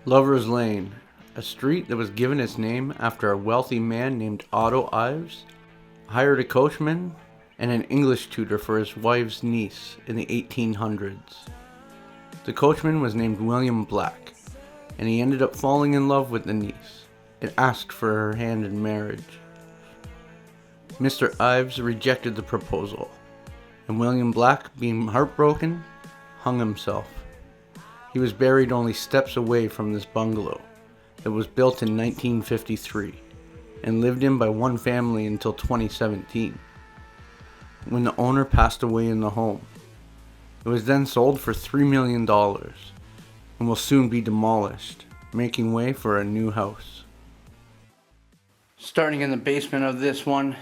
Lover's Lane, a street that was given its name after a wealthy man named Otto Ives hired a coachman and an English tutor for his wife's niece in the 1800s. The coachman was named William Black, and he ended up falling in love with the niece and asked for her hand in marriage. Mr. Ives rejected the proposal, and William Black, being heartbroken, hung himself. He was buried only steps away from this bungalow that was built in 1953 and lived in by one family until 2017, when the owner passed away in the home. It was then sold for $3 million and will soon be demolished, making way for a new house. Starting in the basement of this one,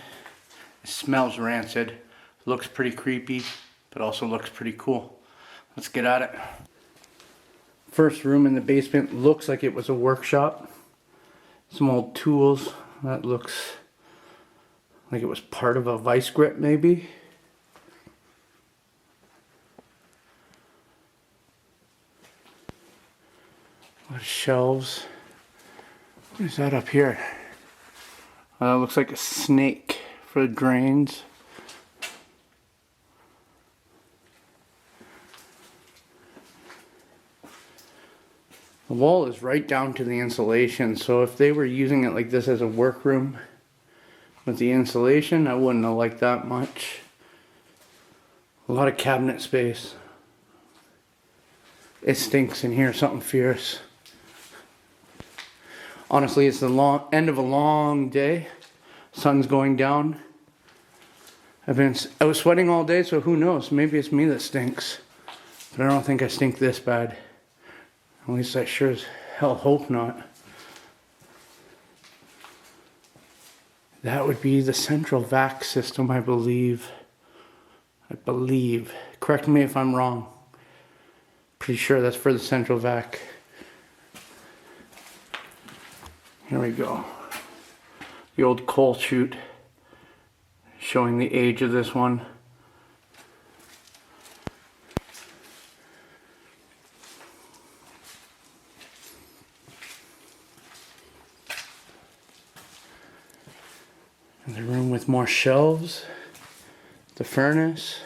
it smells rancid, looks pretty creepy, but also looks pretty cool. Let's get at it. First room in the basement looks like it was a workshop. Some old tools. That looks like it was part of a vice grip maybe. A lot of shelves. What is that up here? Looks like a snake for the drains. The wall is right down to the insulation, so if they were using it like this as a workroom with the insulation, I wouldn't have liked that much. A lot of cabinet space. It stinks in here, something fierce. Honestly, it's the end of a long day. Sun's going down. I was sweating all day, so who knows? Maybe it's me that stinks. But I don't think I stink this bad. At least I sure as hell hope not. That would be the central vac system, I believe. Correct me if I'm wrong. Pretty sure that's for the central vac. Here we go. The old coal chute, showing the age of this one. The room with more shelves, the furnace.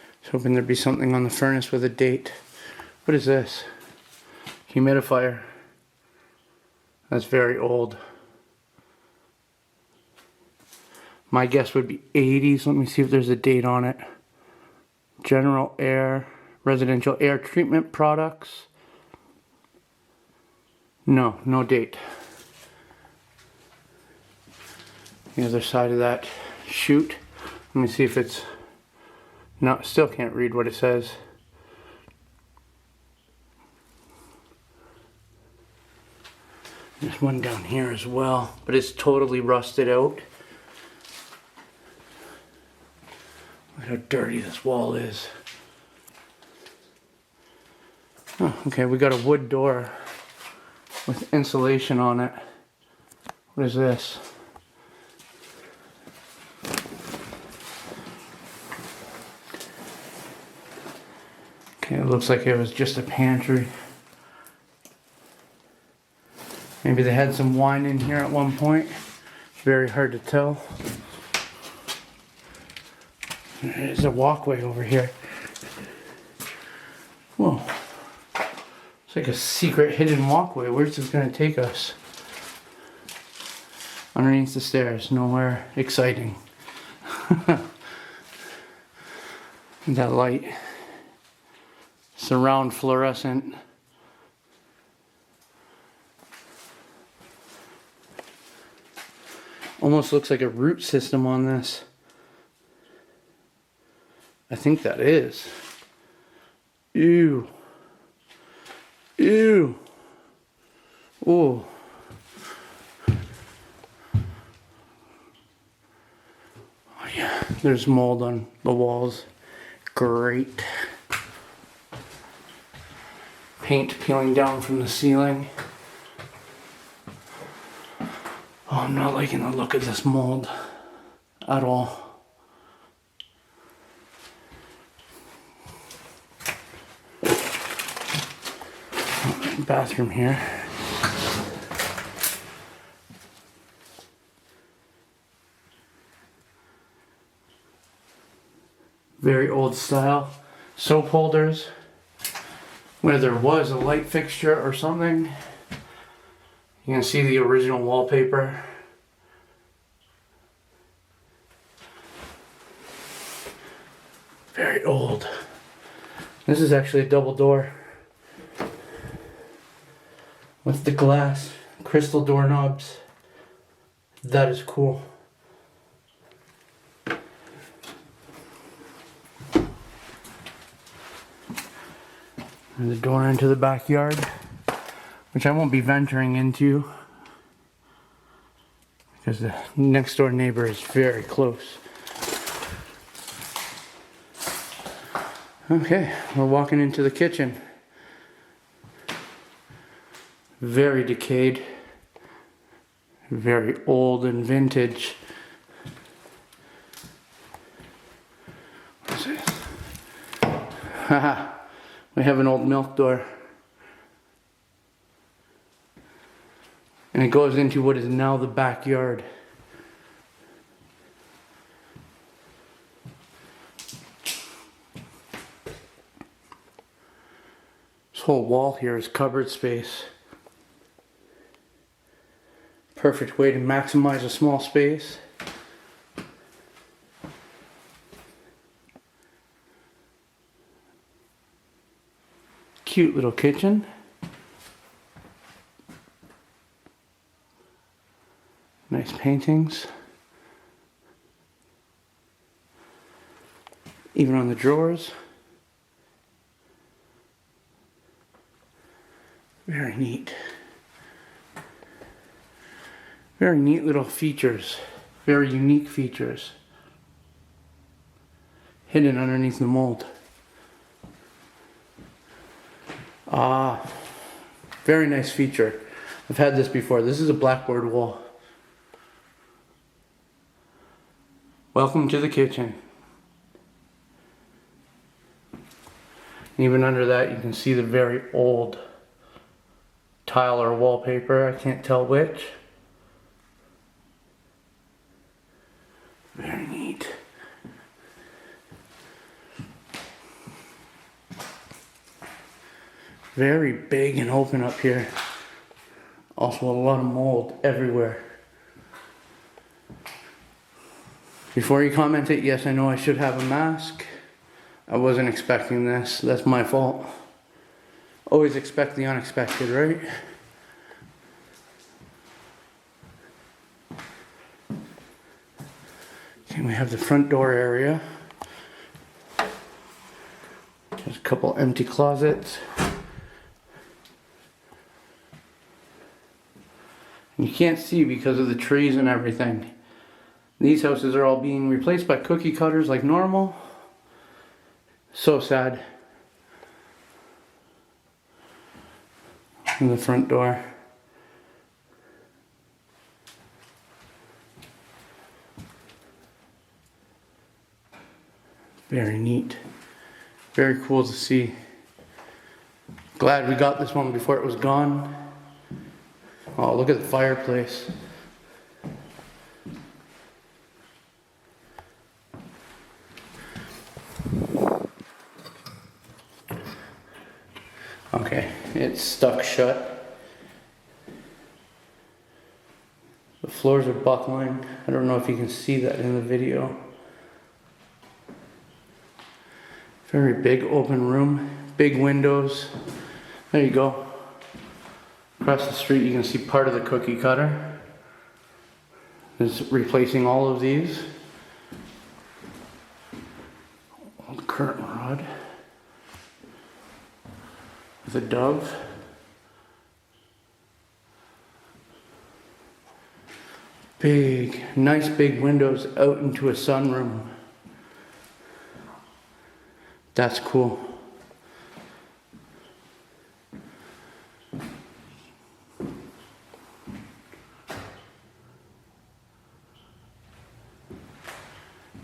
I was hoping there'd be something on the furnace with a date. What is this? Humidifier. That's very old. My guess would be 80s. Let me see if there's a date on it. General Air. Residential air treatment products. No date. The other side of that chute. Let me see if it's... No, still can't read what it says. There's one down here as well, but it's totally rusted out. Look how dirty this wall is. Oh, okay, we got a wood door with insulation on it. What is this? Okay, it looks like it was just a pantry. Maybe they had some wine in here at one point. Very hard to tell. There's a walkway over here. Whoa. It's like a secret hidden walkway. Where's this going to take us? Underneath the stairs. Nowhere exciting. That light. Surround fluorescent. Almost looks like a root system on this. I think that is. Ew. Ew. Oh. Oh yeah, there's mold on the walls. Great. Paint peeling down from the ceiling. Oh, I'm not liking the look of this mold at all. bathroom here. Very old style. Soap holders. Where there was a light fixture or something. You can see the original wallpaper. Very old. This is actually a double door. With the glass, crystal doorknobs. That is cool. And the door into the backyard, which I won't be venturing into because the next door neighbor is very close. Okay, we're walking into the kitchen. Very decayed, very old and vintage. What is this? Haha. We have an old milk door. And it goes into what is now the backyard. This whole wall here is cupboard space. Perfect way to maximize a small space. Cute little kitchen. Nice paintings. Even on the drawers. Very neat. Very neat little features. Very unique features. Hidden underneath the mold. Ah, very nice feature. I've had this before. This is a blackboard wall. Welcome to the kitchen. Even under that you can see the very old tile or wallpaper. I can't tell which. Very neat. Very big and open up here. Also a lot of mold everywhere. Before you comment it, yes, I know I should have a mask. I wasn't expecting this. That's my fault. Always expect the unexpected, right? Okay, we have the front door area. There's a couple empty closets. You can't see because of the trees and everything. These houses are all being replaced by cookie cutters like normal. So sad. And the front door. Very neat. Very cool to see. Glad we got this one before it was gone. Oh, look at the fireplace. Okay, it's stuck shut. The floors are buckling. I don't know if you can see that in the video. Very big open room, big windows. There you go. Across the street you can see part of the cookie cutter. It's replacing all of these. Old curtain rod. With a dove. Big, nice big windows out into a sunroom. That's cool.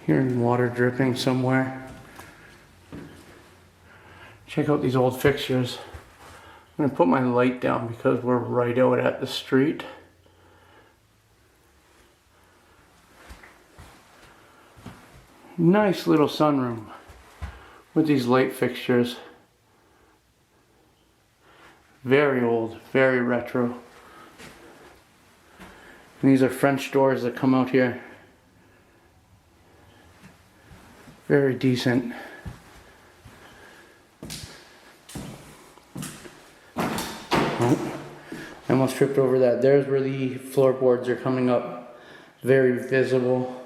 Hearing water dripping somewhere. Check out these old fixtures. I'm gonna put my light down because we're right out at the street. Nice little sunroom with these light fixtures. Very old, very retro. And these are French doors that come out here. Very decent. Oh, I almost tripped over that. There's where the floorboards are coming up. Very visible.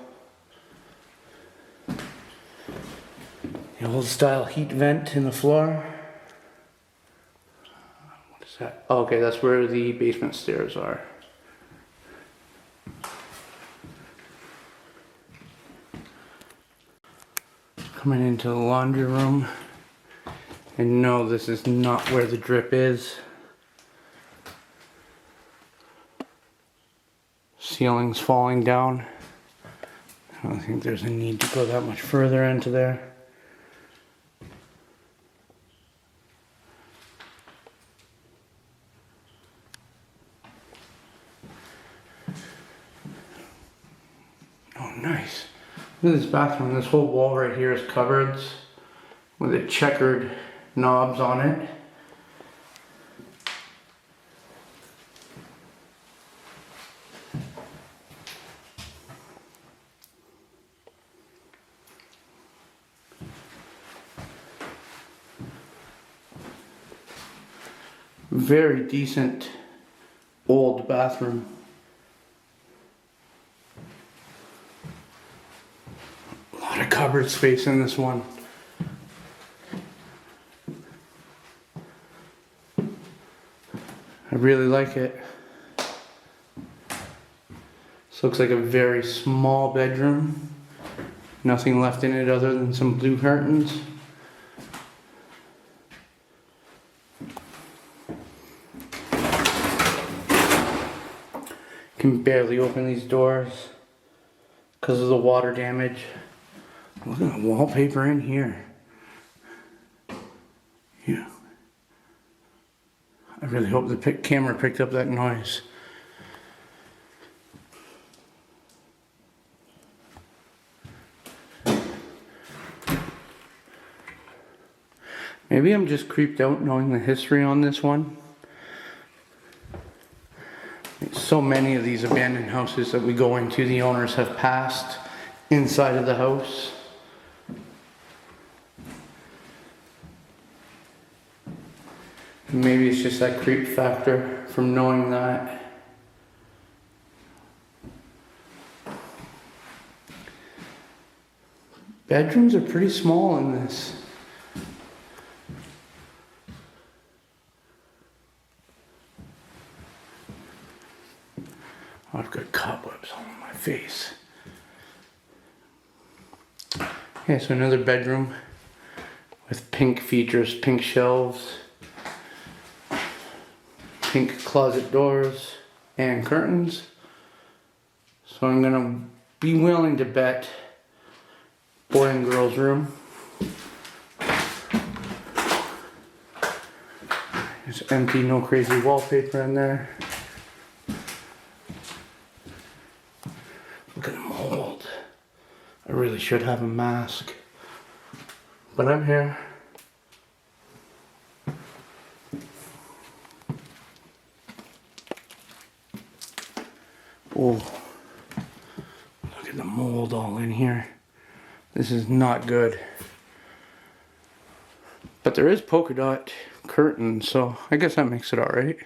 The old style heat vent in the floor. What is that? Oh, okay, that's where the basement stairs are. Coming into the laundry room. And no, this is not where the drip is. Ceiling's falling down. I don't think there's a need to go that much further into there. Oh, nice. Look at this bathroom. This whole wall right here is cupboards with the checkered knobs on it. Very decent old bathroom. A lot of cupboard space in this one. I really like it. This looks like a very small bedroom. Nothing left in it other than some blue curtains. Can barely open these doors because of the water damage. Look at the wallpaper in here. Yeah. I really hope the camera picked up that noise. Maybe I'm just creeped out knowing the history on this one. So many of these abandoned houses that we go into, the owners have passed inside of the house. Maybe it's just that creep factor from knowing that. Bedrooms are pretty small in this. Oh, I've got cobwebs all on my face. Okay, so another bedroom with pink features, pink shelves, pink closet doors, and curtains. So I'm gonna be willing to bet boy and girl's room. It's empty, no crazy wallpaper in there. Look at the mold. I really should have a mask, but I'm here. Oh, look at the mold all in here. This is not good. But there is polka dot curtains, so I guess that makes it alright.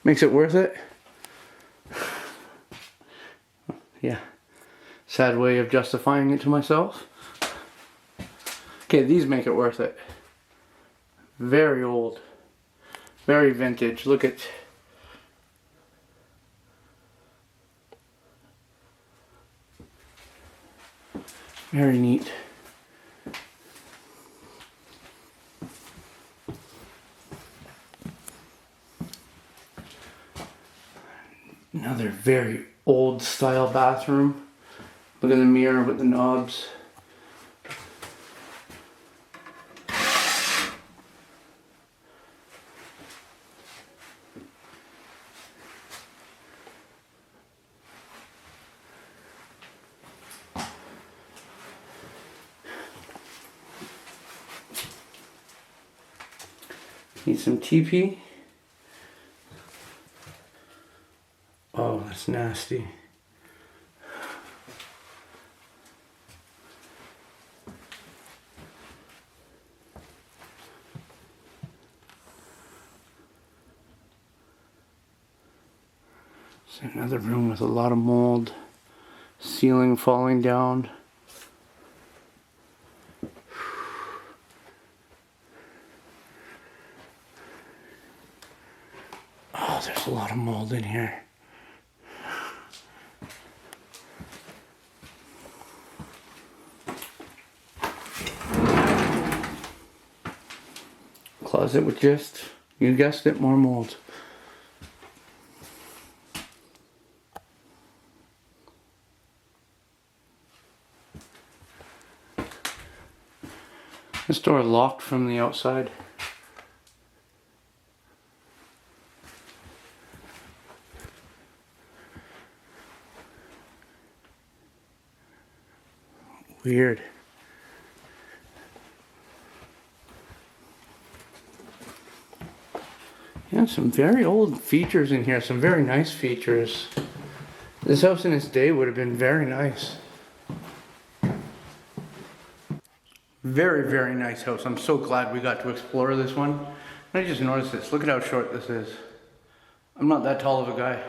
Makes it worth it. Yeah. Sad way of justifying it to myself. Okay, these make it worth it. Very old. Very vintage. Look at... Very neat. Another very old style bathroom. Look at the mirror with the knobs. Need some TP. Oh, that's nasty. It's another room with a lot of mold. Ceiling falling down. Oh, there's a lot of mold in here. Closet with just, you guessed it, more mold. This door locked from the outside. Weird. Yeah, some very old features in here, some very nice features. This house in its day would have been very nice. Very, very nice house. I'm so glad we got to explore this one. And I just noticed this. Look at how short this is. I'm not that tall of a guy.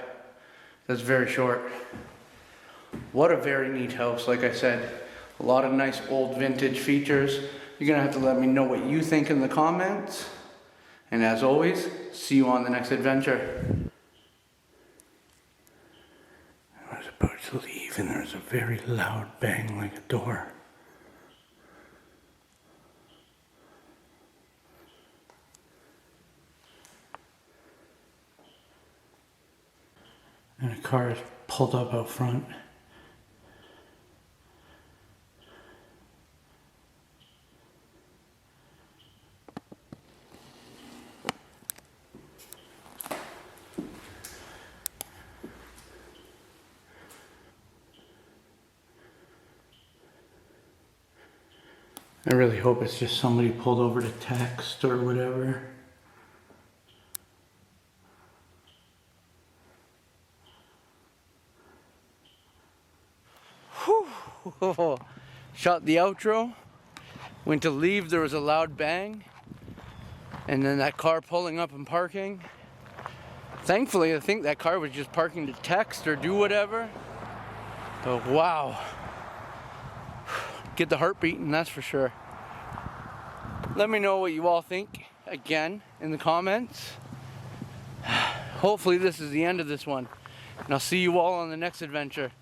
That's very short. What a very neat house, like I said. A lot of nice old vintage features. You're gonna have to let me know what you think in the comments. And as always, see you on the next adventure. I was about to leave and there was a very loud bang like a door. And a car is pulled up out front. I really hope it's just somebody pulled over to text or whatever. Whew. Shot the outro. Went to leave, there was a loud bang. And then that car pulling up and parking. Thankfully, I think that car was just parking to text or do whatever. But wow. Get the heart beating, that's for sure. Let me know what you all think, again, in the comments. Hopefully this is the end of this one. And I'll see you all on the next adventure.